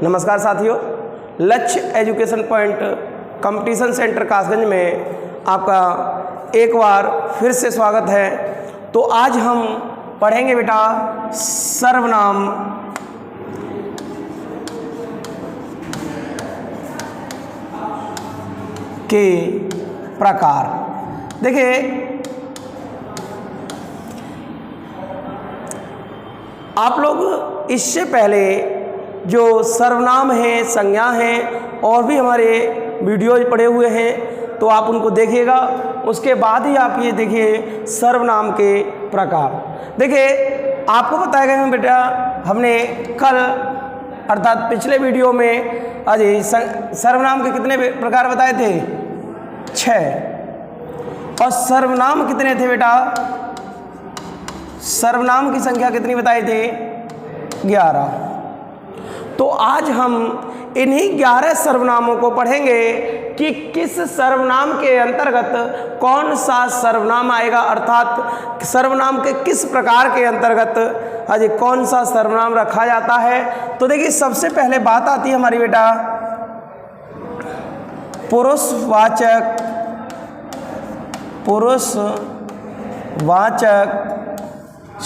नमस्कार साथियों, लक्ष्य education point competition centre Kasganj में आपका एक बार फिर से स्वागत है। तो आज हम पढ़ेंगे बेटा सर्वनाम के प्रकार। देखिए, आप लोग इससे पहले जो सर्वनाम हैं, संज्ञा हैं और भी हमारे वीडियोज पड़े हुए हैं, तो आप उनको देखिएगा। उसके बाद ही आप ये देखिए सर्वनाम के प्रकार। देखिए, आपको बताया गया है बेटा, हमने कल अर्थात पिछले वीडियो में अजय सर्वनाम के कितने प्रकार बताए थे? 6। और सर्वनाम कितने थे बेटा? सर्वनाम की संख्या कितनी बताए थे? 11। तो आज हम इन्हीं 11 सर्वनामों को पढ़ेंगे कि किस सर्वनाम के अंतर्गत कौन सा सर्वनाम आएगा, अर्थात सर्वनाम के किस प्रकार के अंतर्गत अजय कौन सा सर्वनाम रखा जाता है। तो देखिए, सबसे पहले बात आती है हमारी बेटा पुरुषवाचक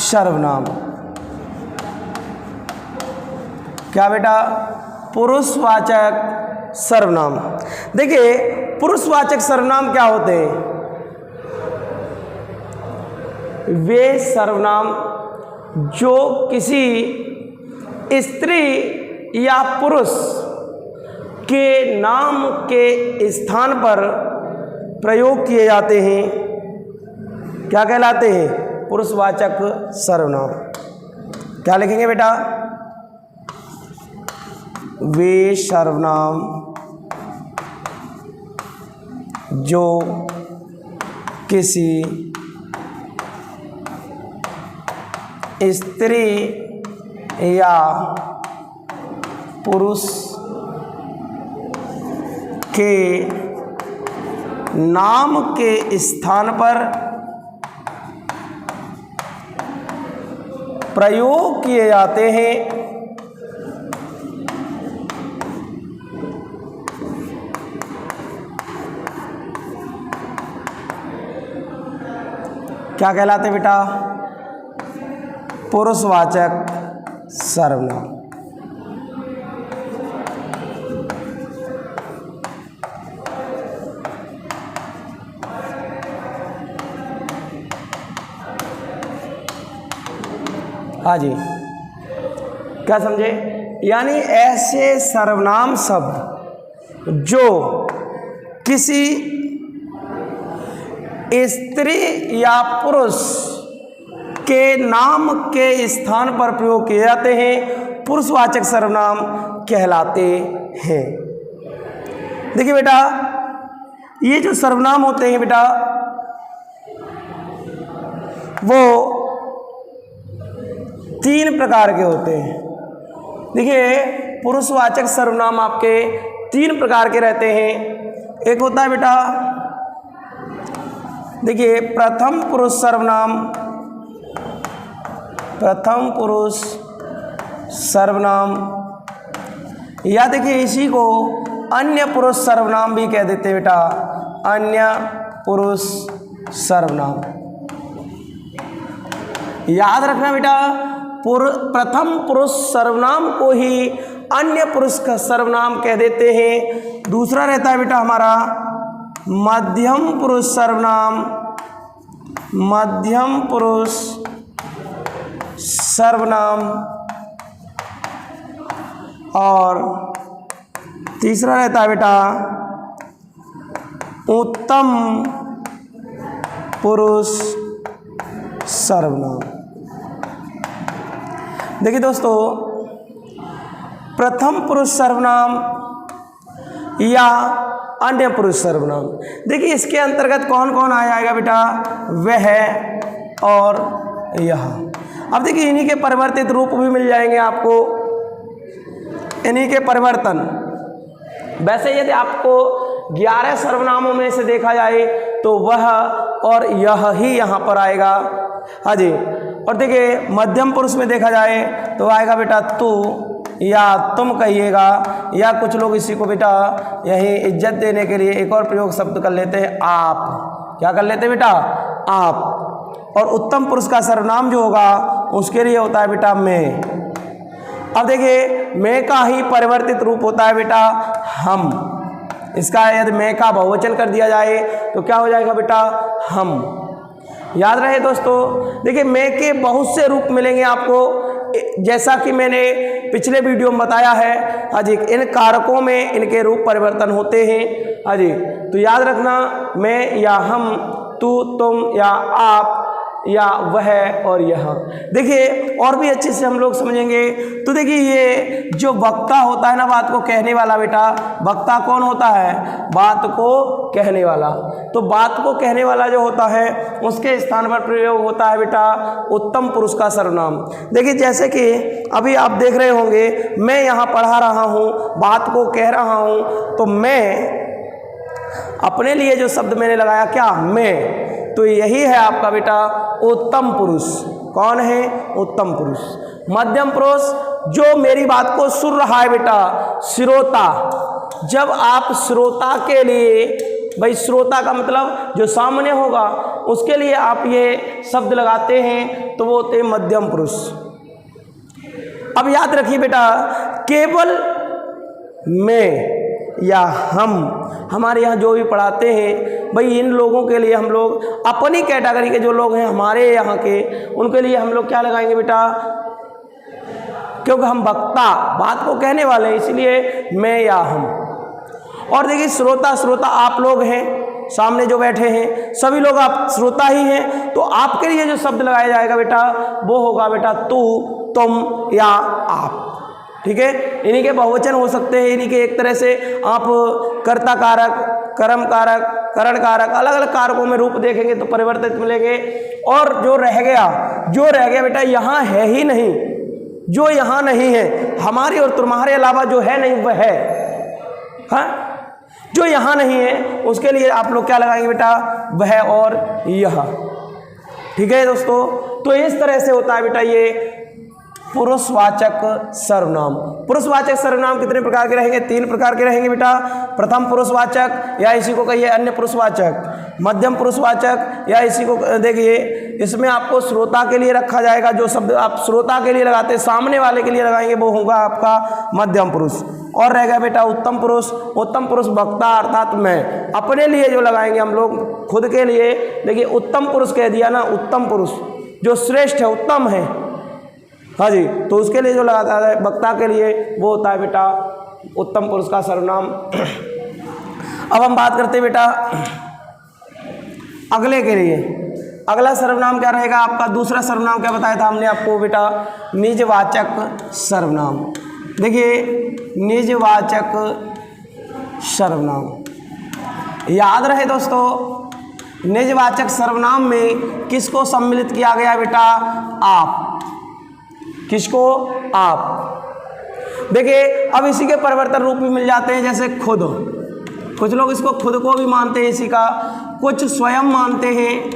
सर्वनाम। क्या बेटा? पुरुषवाचक सर्वनाम। देखिए, पुरुषवाचक सर्वनाम क्या होते हैं? वे सर्वनाम जो किसी स्त्री या पुरुष के नाम के स्थान पर प्रयोग किए जाते हैं, क्या कहलाते हैं? पुरुषवाचक सर्वनाम। क्या लिखेंगे बेटा? वे सर्वनाम जो किसी स्त्री या पुरुष के नाम के स्थान पर प्रयोग किए जाते हैं, क्या कहलाते बेटा? पुरुषवाचक सर्वनाम। हाँ जी, क्या समझे? यानी ऐसे सर्वनाम शब्द जो किसी स्त्री या पुरुष के नाम के स्थान पर प्रयोग किए जाते हैं, पुरुषवाचक सर्वनाम कहलाते हैं। देखिए बेटा, ये जो सर्वनाम होते हैं बेटा, वो 3 प्रकार के होते हैं। देखिए, पुरुषवाचक सर्वनाम आपके 3 प्रकार के रहते हैं। एक होता है बेटा, देखिए, प्रथम पुरुष सर्वनाम, या देखिए इसी को अन्य पुरुष सर्वनाम भी कह देते हैं बेटा, अन्य पुरुष सर्वनाम। याद रखना बेटा, प्रथम पुरुष सर्वनाम को ही अन्य पुरुष का सर्वनाम कह देते हैं। दूसरा रहता है बेटा हमारा मध्यम पुरुष सर्वनाम, मध्यम पुरुष सर्वनाम। और तीसरा रहता है बेटा उत्तम पुरुष सर्वनाम। देखिए दोस्तों, प्रथम पुरुष सर्वनाम या अन्य पुरुष सर्वनाम, देखिए इसके अंतर्गत कौन कौन आ जाएगा बेटा? वह और यह। अब देखिए, इन्हीं के परिवर्तित रूप भी मिल जाएंगे आपको, इन्हीं के परिवर्तन। वैसे यदि आपको 11 सर्वनामों में से देखा जाए तो वह और यह ही यहाँ पर आएगा। हाँ जी, और देखिए मध्यम पुरुष में देखा जाए तो आएगा बेटा तू, या तुम कहिएगा, या कुछ लोग इसी को बेटा यही इज्जत देने के लिए एक और प्रयोग शब्द कर लेते हैं आप। क्या कर लेते हैं बेटा? आप। और उत्तम पुरुष का सर्वनाम जो होगा उसके लिए होता है बेटा मैं। अब देखिए मैं का ही परिवर्तित रूप होता है बेटा हम। इसका यदि मैं का बहुवचन कर दिया जाए तो क्या हो जाएगा बेटा? हम। याद रहे दोस्तों, देखिए मैं के बहुत से रूप मिलेंगे आपको, जैसा कि मैंने पिछले वीडियो में बताया है। हाँ जी, इन कारकों में इनके रूप परिवर्तन होते हैं। हाँ जी, तो याद रखना मैं या हम, तू तुम या आप या वह और यह। देखिए और भी अच्छे से हम लोग समझेंगे। तो देखिए ये जो वक्ता होता है ना, बात को कहने वाला बेटा, वक्ता कौन होता है? बात को कहने वाला। तो बात को कहने वाला जो होता है उसके स्थान पर प्रयोग होता है बेटा उत्तम पुरुष का सर्वनाम। देखिए जैसे कि अभी आप देख रहे होंगे मैं यहाँ पढ़ा रहा हूँ, बात को कह रहा हूँ, तो मैं अपने लिए जो शब्द मैंने लगाया क्या? मैं। तो यही है आपका बेटा उत्तम पुरुष। कौन है? उत्तम पुरुष। मध्यम पुरुष जो मेरी बात को सुन रहा है बेटा, श्रोता। जब आप श्रोता के लिए, भाई श्रोता का मतलब जो सामने होगा उसके लिए आप ये शब्द लगाते हैं तो वो होते हैं मध्यम पुरुष। अब याद रखिए बेटा, केवल मैं या हम, हमारे यहाँ जो भी पढ़ाते हैं भाई इन लोगों के लिए हम लोग अपनी कैटेगरी के जो लोग हैं हमारे यहाँ के, उनके लिए हम लोग क्या लगाएंगे बेटा? क्योंकि हम वक्ता, बात को कहने वाले हैं, इसलिए मैं या हम। और देखिए श्रोता, श्रोता आप लोग हैं, सामने जो बैठे हैं सभी लोग आप श्रोता ही हैं। तो आपके लिए जो शब्द लगाया जाएगा बेटा वो होगा बेटा तू, तुम या आप। ठीक है, इन्हीं के बहुवचन हो सकते हैं। इन्हीं के एक तरह से आप कर्ता कारक, कर्म कारक, करण कारक, अलग अलग कारकों में रूप देखेंगे तो परिवर्तित मिलेंगे। और जो रह गया बेटा यहाँ है ही नहीं, जो यहाँ नहीं है, हमारे और तुम्हारे अलावा जो है नहीं वह है। हाँ, जो यहाँ नहीं है उसके लिए आप लोग क्या लगाएंगे बेटा? वह और यह। ठीक है दोस्तों, तो इस तरह से होता है बेटा ये पुरुषवाचक सर्वनाम। पुरुषवाचक सर्वनाम कितने प्रकार के रहेंगे? 3 प्रकार के रहेंगे बेटा। प्रथम पुरुषवाचक या इसी को कहिए अन्य पुरुषवाचक, मध्यम पुरुषवाचक या इसी को देखिए, इसमें आपको श्रोता के लिए रखा जाएगा। जो शब्द आप श्रोता के लिए लगाते हैं सामने वाले के लिए लगाएंगे वो होगा आपका मध्यम पुरुष। और रह गया बेटा उत्तम पुरुष। उत्तम पुरुष वक्ता अर्थात मैं, अपने लिए जो लगाएंगे हम लोग खुद के लिए। देखिए उत्तम पुरुष कह दिया ना, उत्तम पुरुष जो श्रेष्ठ है, उत्तम है। हाँ जी, तो उसके लिए जो लगाता है वक्ता के लिए वो होता है बेटा उत्तम पुरुष का सर्वनाम। अब हम बात करते हैं बेटा अगले के लिए। अगला सर्वनाम क्या रहेगा आपका? दूसरा सर्वनाम क्या बताया था हमने आपको बेटा? निजवाचक सर्वनाम। देखिए निजवाचक सर्वनाम, याद रहे दोस्तों, निजवाचक सर्वनाम में किसको सम्मिलित किया गया बेटा? आप। किसको? आप। देखिए अब इसी के परिवर्तन रूप भी मिल जाते हैं, जैसे खुद। कुछ लोग इसको खुद को भी मानते हैं इसी का, कुछ स्वयं मानते हैं,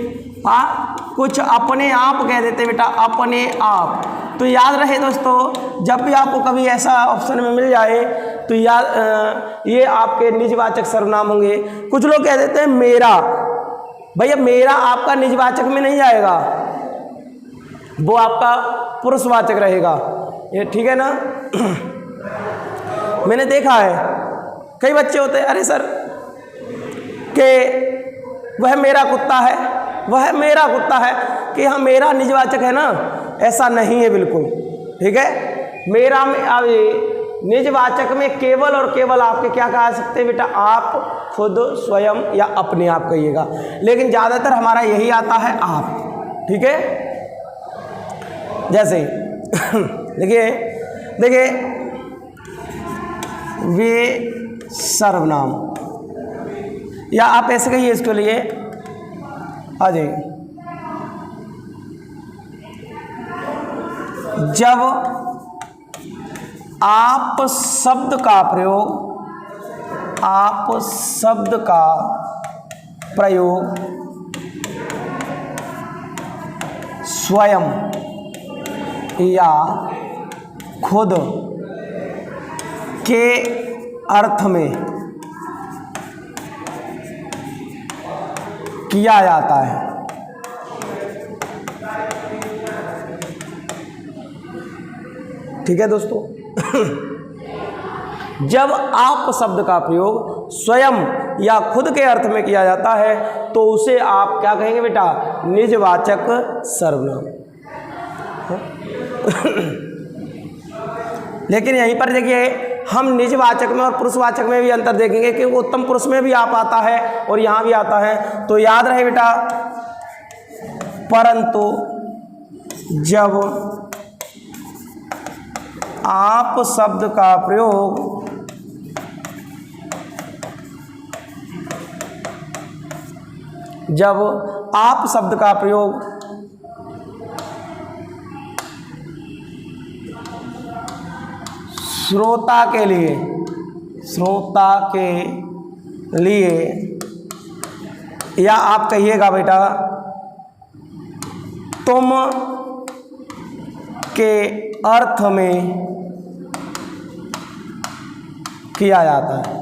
हाँ, कुछ अपने आप कह देते हैं बेटा, अपने आप। तो याद रहे दोस्तों, जब भी आपको कभी ऐसा ऑप्शन में मिल जाए तो ये आपके निजवाचक सर्वनाम होंगे। कुछ लोग कह देते हैं मेरा। भैया मेरा आपका निजवाचक में नहीं जाएगा, वो आपका पुरुषवाचक रहेगा। ये ठीक है ना? मैंने देखा है कई बच्चे होते हैं, अरे सर कि वह मेरा कुत्ता है, वह मेरा कुत्ता है, कि हाँ मेरा निजवाचक है ना, ऐसा नहीं है बिल्कुल। ठीक है, मेरा में अब निजवाचक में केवल और केवल आपके क्या कहा सकते हैं बेटा? आप, खुद, स्वयं या अपने आप कहिएगा, लेकिन ज़्यादातर हमारा यही आता है आप। ठीक है, जैसे देखिए वे सर्वनाम, या आप ऐसे कहिए इसके लिए, आ जाइए। जब आप शब्द का प्रयोग स्वयं या खुद के अर्थ में किया जाता है। ठीक है दोस्तों। जब आप शब्द का प्रयोग स्वयं या खुद के अर्थ में किया जाता है तो उसे आप क्या कहेंगे बेटा? निजवाचक सर्वनाम। लेकिन यहीं पर देखिए हम निजवाचक में और पुरुषवाचक में भी अंतर देखेंगे कि वो उत्तम पुरुष में भी आप आता है और यहाँ भी आता है। तो याद रहे बेटा, परंतु जब आप शब्द का प्रयोग श्रोता के लिए या आप कहिएगा बेटा तुम के अर्थ में किया जाता है,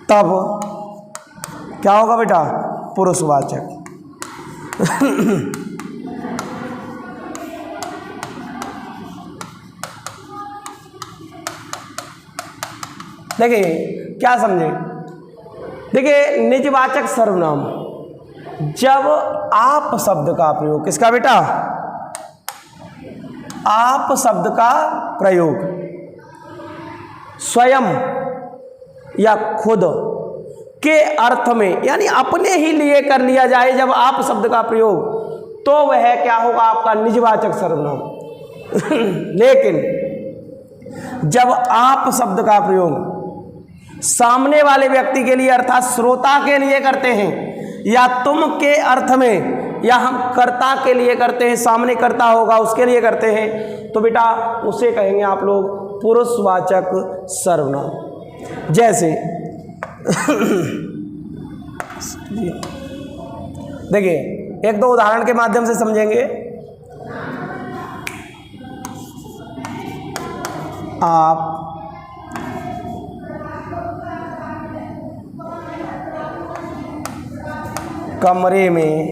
तब क्या होगा बेटा? पुरुषवाचक। देखिए क्या समझे? देखिए निजवाचक सर्वनाम, जब आप शब्द का प्रयोग, किसका बेटा? आप शब्द का प्रयोग स्वयं या खुद के अर्थ में यानी अपने ही लिए कर लिया जाए जब आप शब्द का प्रयोग, तो वह क्या होगा? आपका निजवाचक सर्वनाम। लेकिन जब आप शब्द का प्रयोग सामने वाले व्यक्ति के लिए अर्थात श्रोता के लिए करते हैं या तुम के अर्थ में या हम कर्ता के लिए करते हैं, सामने कर्ता होगा उसके लिए करते हैं, तो बेटा उसे कहेंगे आप लोग पुरुषवाचक सर्वनाम। जैसे देखिए एक दो उदाहरण के माध्यम से समझेंगे। आप कमरे में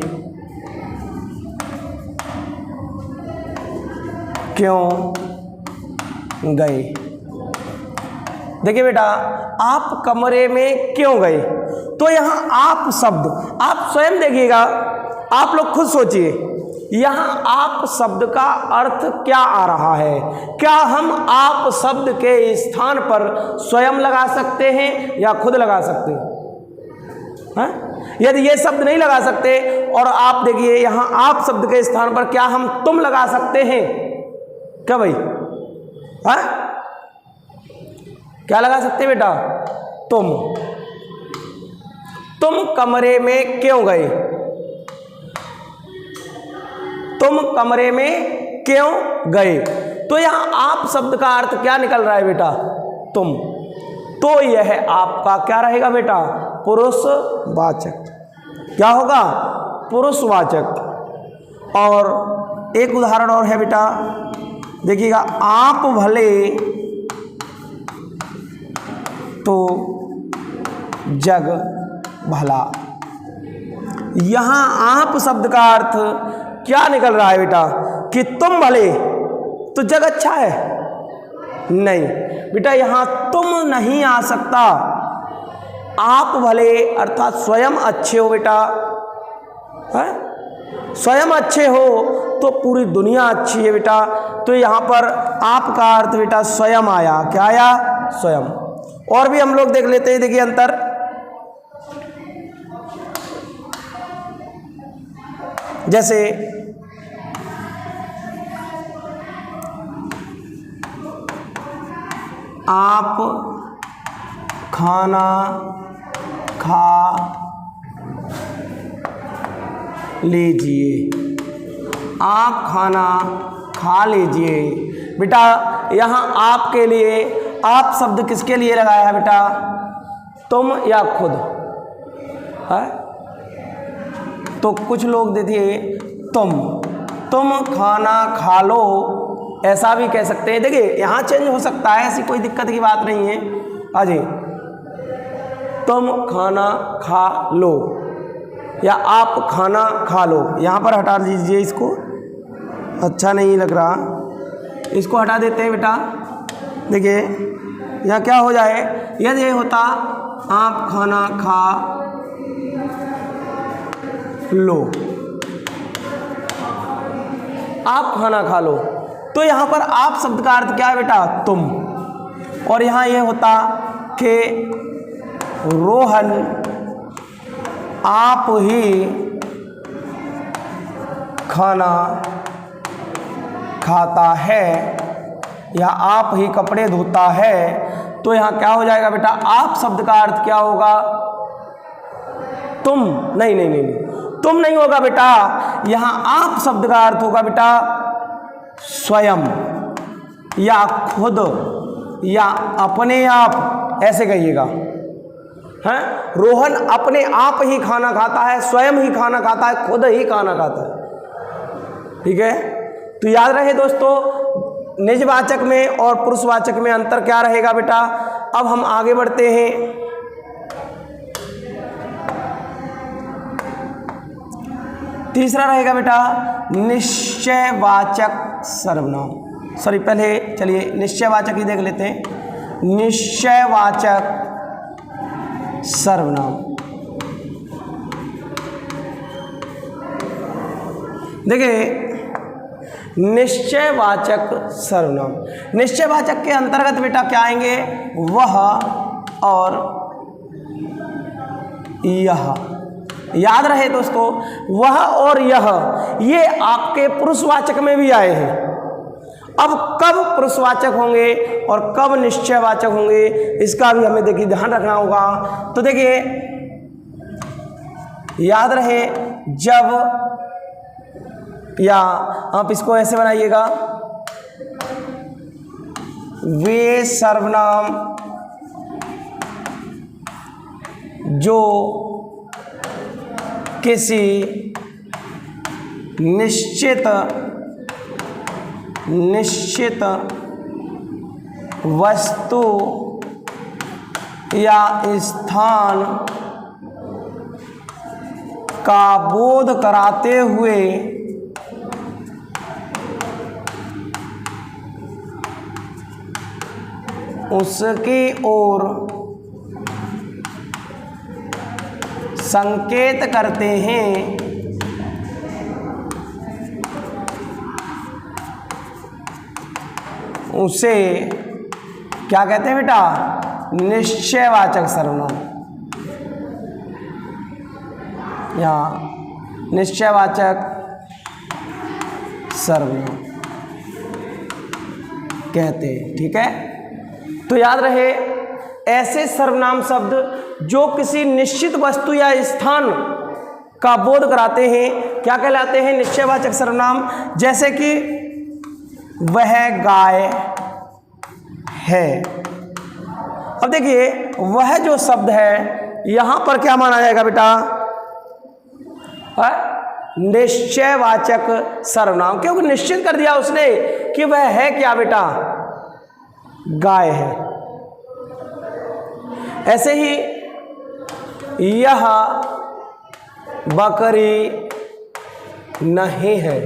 क्यों गए? देखिए बेटा, आप कमरे में क्यों गए, तो यहाँ आप शब्द आप स्वयं देखिएगा, आप लोग खुद सोचिए यहाँ आप शब्द का अर्थ क्या आ रहा है। क्या हम आप शब्द के स्थान पर स्वयं लगा सकते हैं या खुद लगा सकते हैं? यदि ये शब्द नहीं लगा सकते और आप देखिए यहाँ आप शब्द के स्थान पर क्या हम तुम लगा सकते हैं क्या भाई? क्या लगा सकते बेटा? तुम कमरे में क्यों गए? तुम कमरे में क्यों गए? तो यहाँ आप शब्द का अर्थ क्या निकल रहा है बेटा? तुम। तो यह आपका क्या रहेगा बेटा? पुरुषवाचक। क्या होगा? पुरुषवाचक। और एक उदाहरण और है बेटा, देखिएगा, आप भले तो जग भला। यहाँ आप शब्द का अर्थ क्या निकल रहा है बेटा? कि तुम भले तो जग अच्छा है? नहीं बेटा, यहाँ तुम नहीं आ सकता। आप भले अर्थात स्वयं अच्छे हो बेटा, है? स्वयं अच्छे हो तो पूरी दुनिया अच्छी है बेटा। तो यहाँ पर आपका अर्थ बेटा स्वयं आया। क्या आया? स्वयं। और भी हम लोग देख लेते हैं, देखिए अंतर। जैसे आप खाना खा लीजिए। आप खाना खा लीजिए। बेटा यहाँ आपके लिए आप शब्द किसके लिए लगाया है बेटा? तुम या खुद है? तो कुछ लोग देखिए तुम, तुम खाना खा लो, ऐसा भी कह सकते हैं। देखिए यहाँ चेंज हो सकता है, ऐसी कोई दिक्कत की बात नहीं है। अजय तुम खाना खा लो या आप खाना खा लो, यहाँ पर हटा दीजिए इसको, अच्छा नहीं लग रहा, इसको हटा देते हैं बेटा। देखिए यहाँ क्या हो जाए, यदि ये होता आप खाना खा लो, आप खाना खा लो, तो यहाँ पर आप शब्द का अर्थ क्या है बेटा, तुम। और यहाँ ये होता कि रोहन आप ही खाना खाता है या आप ही कपड़े धोता है, तो यहाँ क्या हो जाएगा बेटा, आप शब्द का अर्थ क्या होगा, तुम। नहीं नहीं नहीं, तुम नहीं होगा बेटा, यहाँ आप शब्द का अर्थ होगा बेटा स्वयं या खुद या अपने आप, ऐसे कहिएगा। हैं, रोहन अपने आप ही खाना खाता है, स्वयं ही खाना खाता है, खुद ही खाना खाता है। ठीक है, तो याद रहे दोस्तों, निजवाचक में और पुरुषवाचक में अंतर क्या रहेगा बेटा। अब हम आगे बढ़ते हैं। तीसरा रहेगा बेटा निश्चयवाचक सर्वनाम। सॉरी, पहले चलिए निश्चयवाचक ही देख लेते हैं। निश्चयवाचक सर्वनाम, देखिए निश्चयवाचक सर्वनाम, निश्चयवाचक के अंतर्गत बेटा क्या आएंगे, वह और यह। याद रहे दोस्तों, वह और यह, ये आपके पुरुषवाचक में भी आए हैं। अब कब पुरुषवाचक होंगे और कब निश्चयवाचक होंगे, इसका भी हमें देखिए ध्यान रखना होगा। तो देखिए याद रहे, जब, या आप इसको ऐसे बनाइएगा, वे सर्वनाम जो किसी निश्चित वस्तु या स्थान का बोध कराते हुए उसकी ओर संकेत करते हैं, उसे क्या कहते हैं बेटा, निश्चयवाचक सर्वनाम। या निश्चयवाचक सर्वनाम कहते हैं। ठीक है, तो याद रहे, ऐसे सर्वनाम शब्द जो किसी निश्चित वस्तु या स्थान का बोध कराते हैं क्या कहलाते हैं, निश्चयवाचक सर्वनाम। जैसे कि वह गाय है। अब देखिए, वह जो शब्द है यहां पर क्या माना जाएगा बेटा, निश्चयवाचक सर्वनाम, क्योंकि निश्चित कर दिया उसने कि वह है क्या बेटा, गाय है। ऐसे ही यह बकरी नहीं है,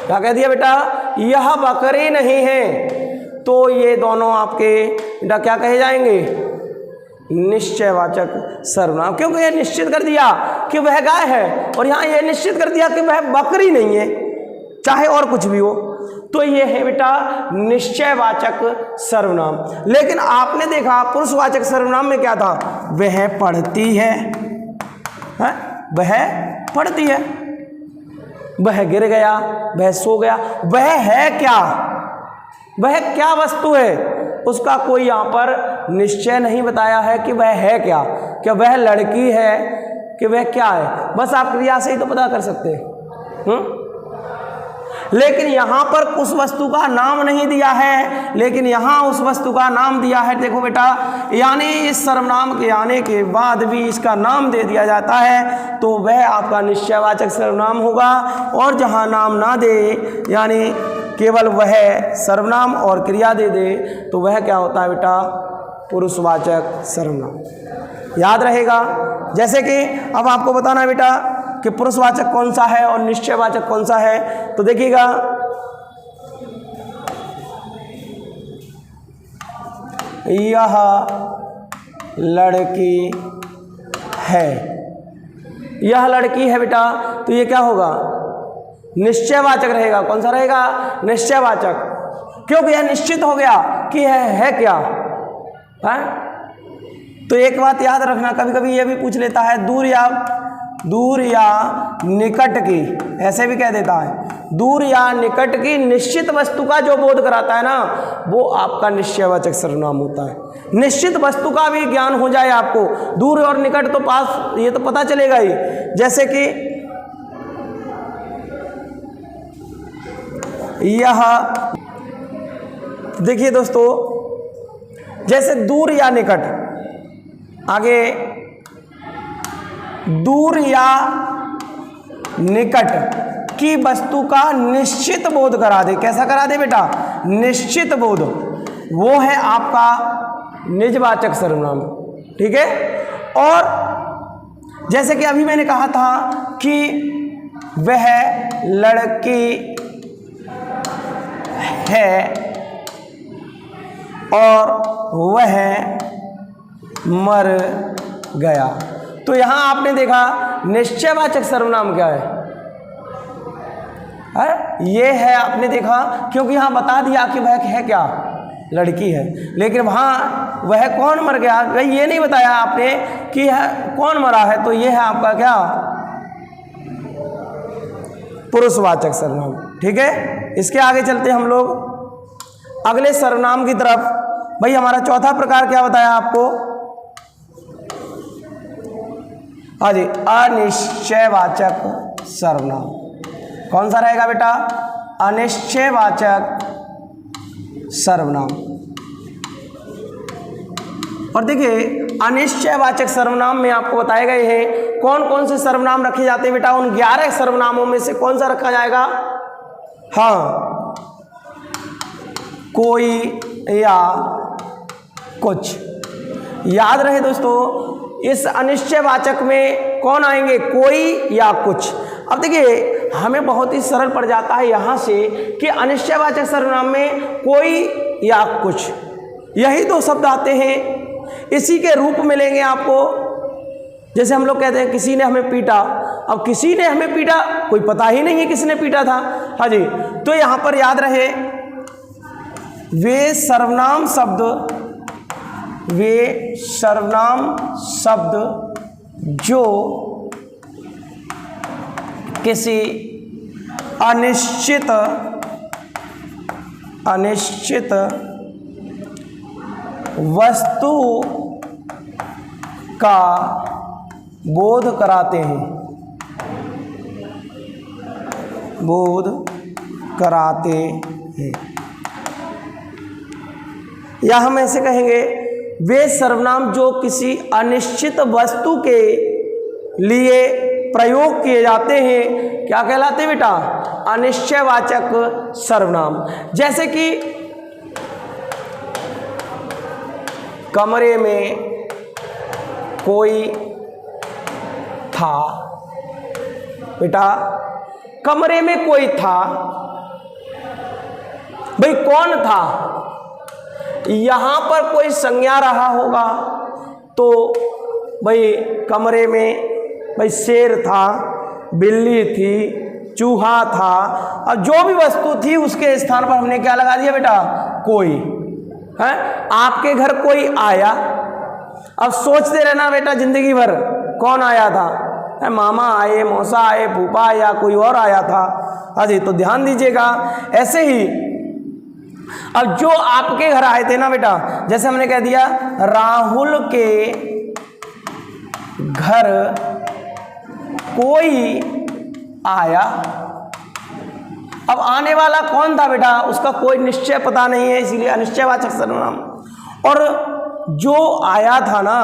क्या कह दिया बेटा, यह बकरी नहीं है। तो ये दोनों आपके बेटा क्या कहे जाएंगे, निश्चयवाचक सर्वनाम, क्योंकि यह निश्चित कर दिया कि वह गाय है और यहाँ यह निश्चित कर दिया कि वह बकरी नहीं है, चाहे और कुछ भी हो। तो ये है बेटा निश्चयवाचक सर्वनाम। लेकिन आपने देखा पुरुषवाचक सर्वनाम में क्या था, वह पढ़ती है, वह पढ़ती है, वह गिर गया, वह सो गया, वह है क्या, वह क्या वस्तु है, उसका कोई यहाँ पर निश्चय नहीं बताया है कि वह है क्या, क्या वह लड़की है कि वह क्या है, बस आप क्रिया से ही तो पता कर सकते हैं। लेकिन यहाँ पर उस वस्तु का नाम नहीं दिया है, लेकिन यहाँ उस वस्तु का नाम दिया है। देखो बेटा, यानी इस सर्वनाम के आने के बाद भी इसका नाम दे दिया जाता है तो वह आपका निश्चयवाचक सर्वनाम होगा। और जहाँ नाम ना दे यानी केवल वह सर्वनाम और क्रिया दे दे तो वह क्या होता है बेटा, पुरुषवाचक सर्वनाम। याद रहेगा। जैसे कि अब आपको बताना है बेटा कि पुरुषवाचक कौन सा है और निश्चयवाचक कौन सा है, तो देखिएगा यह लड़की है, यह लड़की है बेटा, तो ये क्या होगा, निश्चयवाचक रहेगा। कौन सा रहेगा, निश्चयवाचक, क्योंकि यह निश्चित हो गया कि यह है क्या है। तो एक बात याद रखना, कभी कभी यह भी पूछ लेता है दूर या निकट की, ऐसे भी कह देता है, दूर या निकट की निश्चित वस्तु का जो बोध कराता है ना, वो आपका निश्चयवाचक सर्वनाम होता है। निश्चित वस्तु का भी ज्ञान हो जाए आपको, दूर और निकट तो पास, ये तो पता चलेगा ही। जैसे कि यह देखिए दोस्तों, जैसे दूर या निकट, आगे दूर या निकट की वस्तु का निश्चित बोध करा दे। कैसा करा दे बेटा, निश्चित बोध, वो है आपका निजवाचक सर्वनाम। ठीक है। और जैसे कि अभी मैंने कहा था कि वह लड़की है और वह मर गया, तो यहां आपने देखा निश्चयवाचक सर्वनाम क्या है, ये है, आपने देखा, क्योंकि यहां बता दिया कि वह है क्या, लड़की है, लेकिन वहां वह कौन मर गया, भाई ये नहीं बताया आपने कि यह कौन मरा है, तो ये है आपका क्या, पुरुषवाचक सर्वनाम। ठीक है। इसके आगे चलते हम लोग अगले सर्वनाम की तरफ। भाई हमारा चौथा प्रकार क्या बताया आपको, हाँ जी, अनिश्चयवाचक सर्वनाम। कौन सा रहेगा बेटा, अनिश्चयवाचक सर्वनाम। और देखिए अनिश्चयवाचक सर्वनाम में आपको बताए गए हैं कौन कौन से सर्वनाम रखे जाते हैं बेटा। उन 11 सर्वनामों में से कौन सा रखा जाएगा, हाँ, कोई या कुछ। याद रहे दोस्तों, इस अनिश्चयवाचक में कौन आएंगे, कोई या कुछ। अब देखिए हमें बहुत ही सरल पड़ जाता है यहाँ से कि अनिश्चयवाचक सर्वनाम में कोई या कुछ, यही दो शब्द आते हैं, इसी के रूप मिलेंगे आपको। जैसे हम लोग कहते हैं किसी ने हमें पीटा, अब किसी ने हमें पीटा, कोई पता ही नहीं है किसने पीटा था, हाँ जी। तो यहाँ पर याद रहे वे सर्वनाम शब्द जो किसी अनिश्चित वस्तु का बोध कराते हैं, या हम ऐसे कहेंगे वे सर्वनाम जो किसी अनिश्चित वस्तु के लिए प्रयोग किए जाते हैं, क्या कहलाते हैं बेटा, अनिश्चयवाचक सर्वनाम। जैसे कि कमरे में कोई था, बेटा कमरे में कोई था, भाई कौन था, यहां पर कोई संज्ञा रहा होगा, तो भाई कमरे में भाई शेर था, बिल्ली थी, चूहा था, और जो भी वस्तु थी उसके स्थान पर हमने क्या लगा दिया बेटा, कोई है। आपके घर कोई आया, अब सोचते रहना बेटा जिंदगी भर कौन आया था, मामा आए, मौसा आए, फूफा या कोई और आया था, हाँ जी। तो ध्यान दीजिएगा, ऐसे ही अब जो आपके घर आए थे ना बेटा, जैसे हमने कह दिया राहुल के घर कोई आया, अब आने वाला कौन था बेटा, उसका कोई निश्चय पता नहीं है, इसीलिए अनिश्चयवाचक सर्वनाम। और जो आया था ना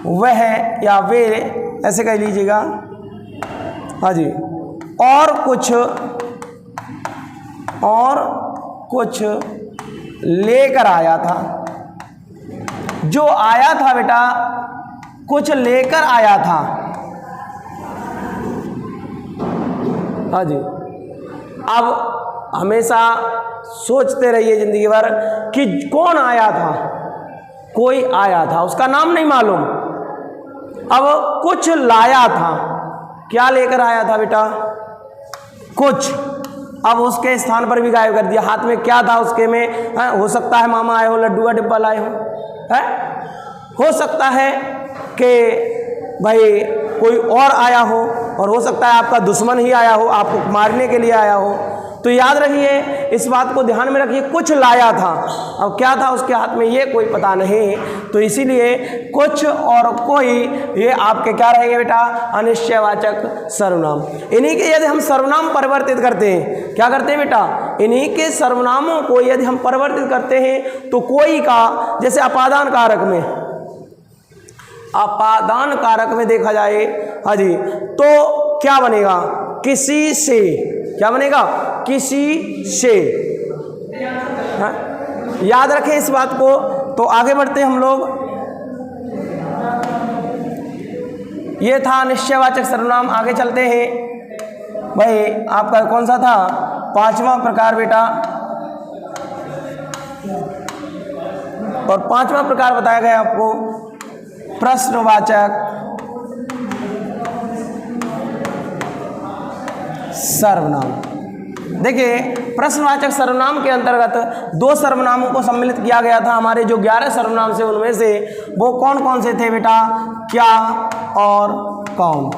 वह, या वे ऐसे कह लीजिएगा, हाँ जी, और कुछ लेकर आया था। जो आया था बेटा कुछ लेकर आया था। हाँ जी, अब हमेशा सोचते रहिए जिंदगी भर कि कौन आया था। कोई आया था, उसका नाम नहीं मालूम, अब कुछ लाया था। क्या लेकर आया था बेटा? कुछ। अब उसके स्थान पर भी गायब कर दिया। हाथ में क्या था उसके में? हो सकता है मामा आए हो, लड्डू का डिब्बा लाए हो, है? हो सकता है कि भाई कोई और आया हो, और हो सकता है आपका दुश्मन ही आया हो, आपको मारने के लिए आया हो। तो याद रखिए, इस बात को ध्यान में रखिए, कुछ लाया था। अब क्या था उसके हाथ में ये कोई पता नहीं, तो इसीलिए कुछ और कोई ये आपके क्या रहेंगे बेटा? अनिश्चयवाचक सर्वनाम। इन्हीं के यदि हम सर्वनाम परिवर्तित करते हैं, क्या करते हैं बेटा? इन्हीं के सर्वनामों को यदि हम परिवर्तित करते हैं तो कोई का, जैसे अपादान कारक में देखा जाए, हाँ जी, तो क्या बनेगा? किसी से। क्या बनेगा? किसी से। हाँ? याद रखें इस बात को। तो आगे बढ़ते हैं हम लोग। ये था निश्चयवाचक सर्वनाम। आगे चलते हैं भाई, आपका कौन सा था? पांचवा प्रकार बेटा। और पांचवा प्रकार बताया गया आपको प्रश्नवाचक सर्वनाम। देखिए, प्रश्नवाचक सर्वनाम के अंतर्गत दो सर्वनामों को सम्मिलित किया गया था। हमारे जो 11 सर्वनाम से उनमें से वो कौन कौन से थे बेटा? क्या और कौन।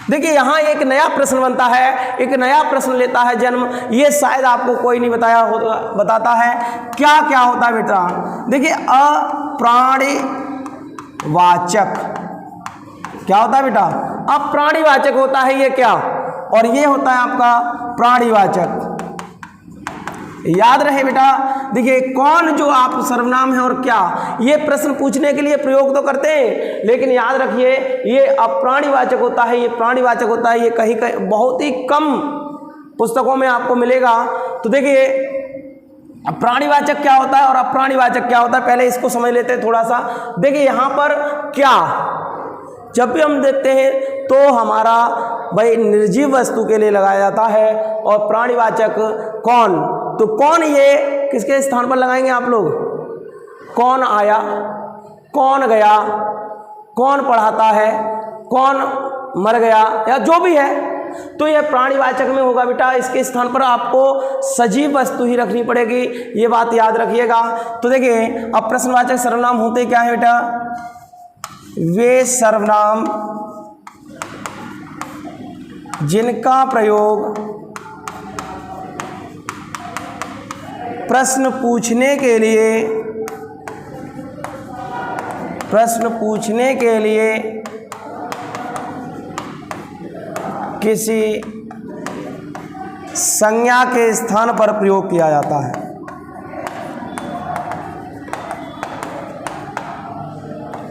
देखिए, यहाँ एक नया प्रश्न बनता है, एक नया प्रश्न लेता है जन्म। ये शायद आपको कोई नहीं बताता है। क्या क्या होता है बेटा? देखिए, अप्राणीवाचक क्या होता है बेटा? अप्राणीवाचक होता है ये क्या, और ये होता है आपका प्राणीवाचक। याद रहे बेटा। देखिए, कौन जो आप सर्वनाम है और क्या, ये प्रश्न पूछने के लिए प्रयोग तो करते हैं, लेकिन याद रखिए ये अप्राणीवाचक होता है, ये प्राणीवाचक होता है। ये कहीं कहीं बहुत ही कम पुस्तकों में आपको मिलेगा। तो देखिए, प्राणीवाचक क्या होता है और अप्राणीवाचक क्या होता है, पहले इसको समझ लेते हैं थोड़ा सा। देखिए, यहाँ पर क्या जब भी हम देखते हैं तो हमारा भाई निर्जीव वस्तु के लिए लगाया जाता है, और प्राणीवाचक कौन, तो कौन ये किसके स्थान पर लगाएंगे आप लोग? कौन आया, कौन गया, कौन पढ़ाता है, कौन मर गया, या जो भी है, तो ये प्राणीवाचक में होगा बेटा। इसके स्थान पर आपको सजीव वस्तु ही रखनी पड़ेगी, ये बात याद रखिएगा। तो देखिए, अब प्रश्नवाचक सर्वनाम होते क्या है बेटा? वे सर्वनाम जिनका प्रयोग प्रश्न पूछने के लिए किसी संज्ञा के स्थान पर प्रयोग किया जाता है।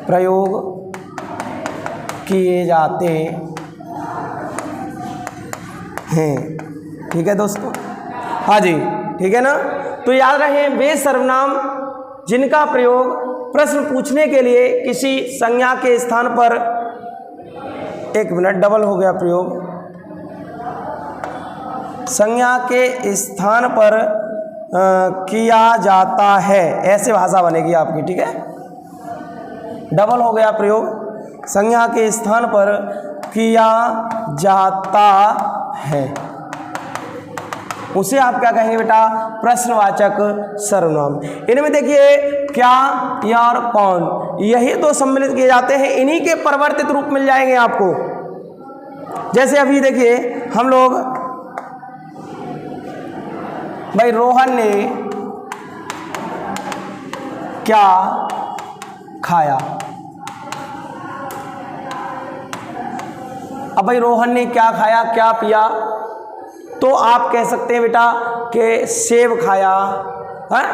प्रयोग किए जाते हैं। ठीक है दोस्तों? हाँ जी, ठीक है ना? तो याद रहे, वे सर्वनाम जिनका प्रयोग प्रश्न पूछने के लिए किसी संज्ञा के स्थान पर, एक मिनट, डबल हो गया प्रयोग, संज्ञा के स्थान पर किया जाता है, ऐसे भाषा बनेगी आपकी। ठीक है, डबल हो गया प्रयोग, संज्ञा के स्थान पर किया जाता है, उसे आप क्या कहेंगे बेटा? प्रश्नवाचक सर्वनाम। इनमें देखिए, क्या, या और कौन, यही दो सम्मिलित किए जाते हैं। इन्हीं के परिवर्तित रूप मिल जाएंगे आपको। जैसे अभी देखिए, हम लोग भाई रोहन ने क्या खाया। अब भाई रोहन ने क्या खाया, क्या पिया, तो आप कह सकते हैं बेटा कि सेब खाया, है,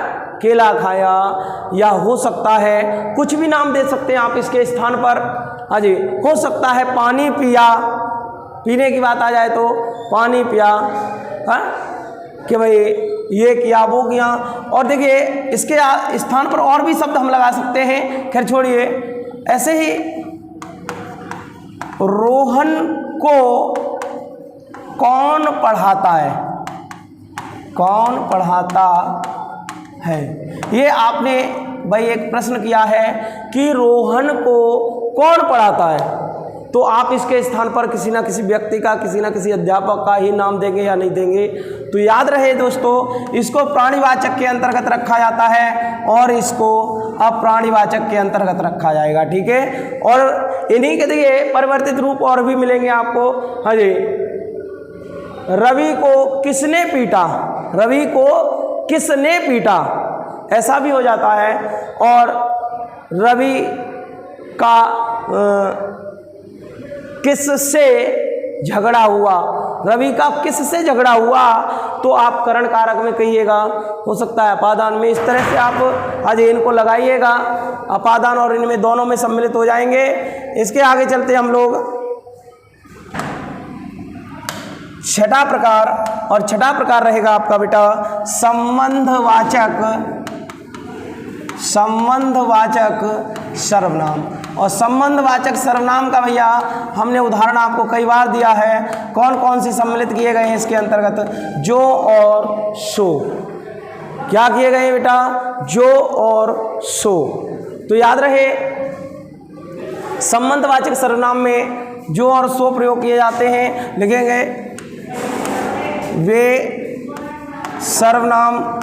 केला खाया, या हो सकता है कुछ भी नाम दे सकते हैं आप इसके स्थान पर। हाँ जी, हो सकता है पानी पिया, पीने की बात आ जाए तो पानी पिया, हाँ कि भाई ये किया वो किया। और देखिए इसके स्थान पर और भी शब्द हम लगा सकते हैं, खैर छोड़िए। ऐसे ही रोहन को कौन पढ़ाता है, कौन पढ़ाता है, ये आपने भाई एक प्रश्न किया है कि रोहन को कौन पढ़ाता है, तो आप इसके स्थान पर किसी ना किसी व्यक्ति का, किसी ना किसी अध्यापक का ही नाम देंगे या नहीं देंगे। तो याद रहे दोस्तों, इसको प्राणीवाचक के अंतर्गत रखा जाता है और इसको अप्राणीवाचक के अंतर्गत रखा जाएगा, ठीक है। और इन्हीं के देखिए परिवर्तित रूप और भी मिलेंगे आपको। हाँ जी, रवि को किसने पीटा, रवि को किसने पीटा, ऐसा भी हो जाता है। और रवि का किससे झगड़ा हुआ, रवि का किससे झगड़ा हुआ, तो आप करण कारक में कहिएगा, हो सकता है अपादान में। इस तरह से आप आज इनको लगाइएगा, अपादान और इनमें दोनों में सम्मिलित हो जाएंगे। इसके आगे चलते हम लोग छठा प्रकार, और छठा प्रकार रहेगा आपका बेटा संबंधवाचक, संबंधवाचक सर्वनाम। और संबंधवाचक सर्वनाम का भैया हमने उदाहरण आपको कई बार दिया है, कौन कौन से सम्मिलित किए गए हैं इसके अंतर्गत, जो और सो। क्या किए गए बेटा, जो और सो। तो याद रहे संबंधवाचक सर्वनाम में जो और सो प्रयोग किए जाते हैं। लिखेंगे वे सर्वनाम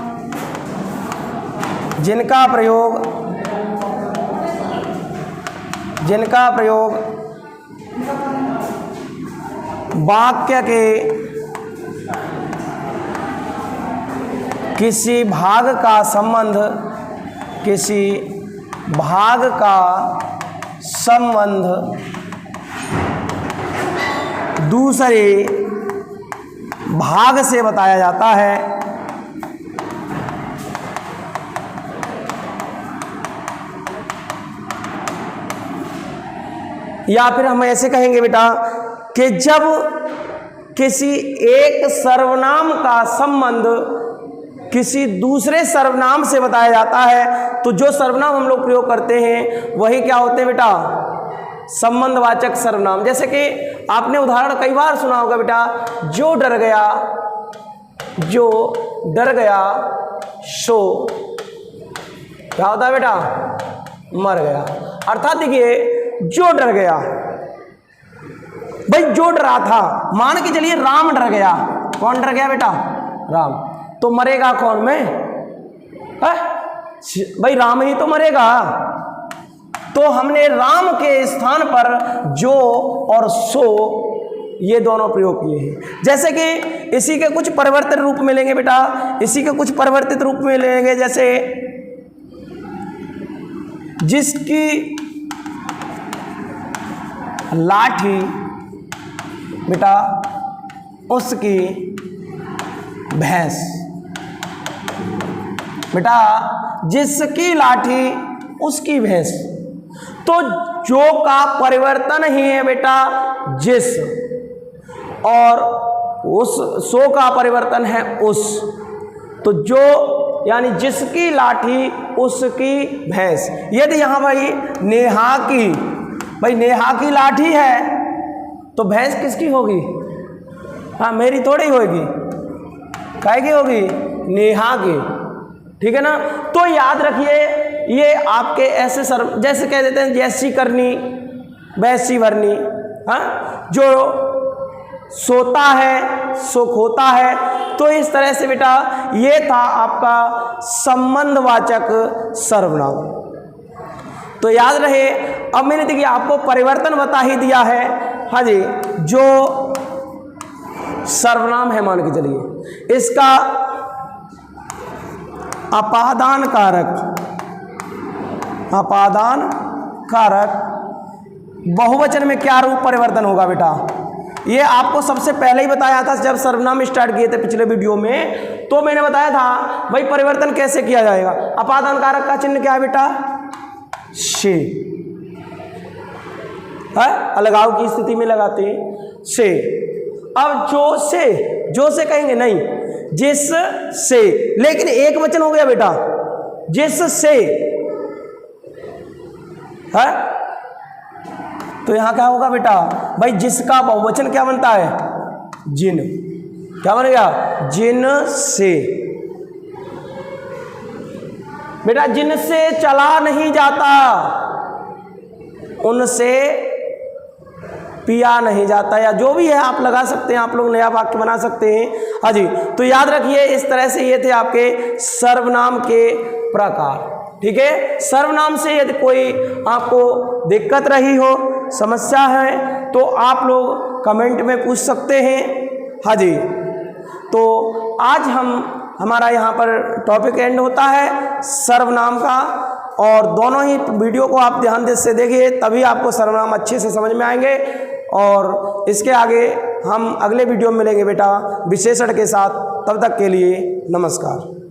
जिनका प्रयोग वाक्य के किसी भाग का संबंध, किसी भाग का संबंध दूसरे भाग से बताया जाता है। या फिर हम ऐसे कहेंगे बेटा कि जब किसी एक सर्वनाम का संबंध किसी दूसरे सर्वनाम से बताया जाता है, तो जो सर्वनाम हम लोग प्रयोग करते हैं वही क्या होते हैं बेटा, संबंधवाचक सर्वनाम। जैसे कि आपने उदाहरण कई बार सुना होगा बेटा, जो डर गया, जो डर गया सो क्या होता है बेटा, मर गया। अर्थात देखिए जो डर गया, भाई जो डरा था, मान के चलिए राम डर गया, कौन डर गया बेटा, राम, तो मरेगा कौन, मैं, भाई राम ही तो मरेगा। तो हमने राम के स्थान पर जो और सो ये दोनों प्रयोग किए हैं। जैसे कि इसी के कुछ परिवर्तित रूप मिलेंगे बेटा, इसी के कुछ परिवर्तित रूप मिलेंगे, जैसे जिसकी लाठी बेटा उसकी भैंस, बेटा जिसकी लाठी उसकी भैंस। तो जो का परिवर्तन ही है बेटा जिस, और उस सो का परिवर्तन है उस। तो जो यानी जिसकी लाठी उसकी भैंस। यदि यहाँ भाई नेहा की, भाई नेहा की लाठी है तो भैंस किसकी होगी, हाँ मेरी थोड़ी होगी, काहे की होगी, नेहा की, ठीक है ना। तो याद रखिए ये आपके ऐसे जैसे कह देते हैं जैसी करनी वैसी भरनी, हाँ जो सोता है सुख होता है। तो इस तरह से बेटा ये था आपका संबंधवाचक सर्वनाम। तो याद रहे, अब मैंने देखिए आपको परिवर्तन बता ही दिया है। हाँ जी, जो सर्वनाम है मान के चलिए इसका अपादान कारक बहुवचन में क्या रूप परिवर्तन होगा बेटा, ये आपको सबसे पहले ही बताया था जब सर्वनाम स्टार्ट किए थे पिछले वीडियो में, तो मैंने बताया था भाई परिवर्तन कैसे किया जाएगा। अपादान कारक का चिन्ह क्या है बेटा? से है, अलगाव की स्थिति में लगाते हैं से। अब जो से कहेंगे नहीं, जिस से, लेकिन एक वचन हो गया बेटा, जिस से है, तो यहां क्या होगा बेटा भाई? जिसका बहुवचन क्या बनता है? जिन। क्या बनेगा? जिन से। बेटा जिनसे चला नहीं जाता, उनसे पिया नहीं जाता, या जो भी है आप लगा सकते हैं, आप लोग नया वाक्य बना सकते हैं। हाँ जी, तो याद रखिए इस तरह से ये थे आपके सर्वनाम के प्रकार। ठीक है, सर्वनाम से यदि कोई आपको दिक्कत रही हो, समस्या है, तो आप लोग कमेंट में पूछ सकते हैं। हाँ जी, तो आज हमारा यहाँ पर टॉपिक एंड होता है सर्वनाम का, और दोनों ही वीडियो को आप ध्यान से देखिए, तभी आपको सर्वनाम अच्छे से समझ में आएंगे। और इसके आगे हम अगले वीडियो में मिलेंगे बेटा विशेषण के साथ। तब तक के लिए नमस्कार।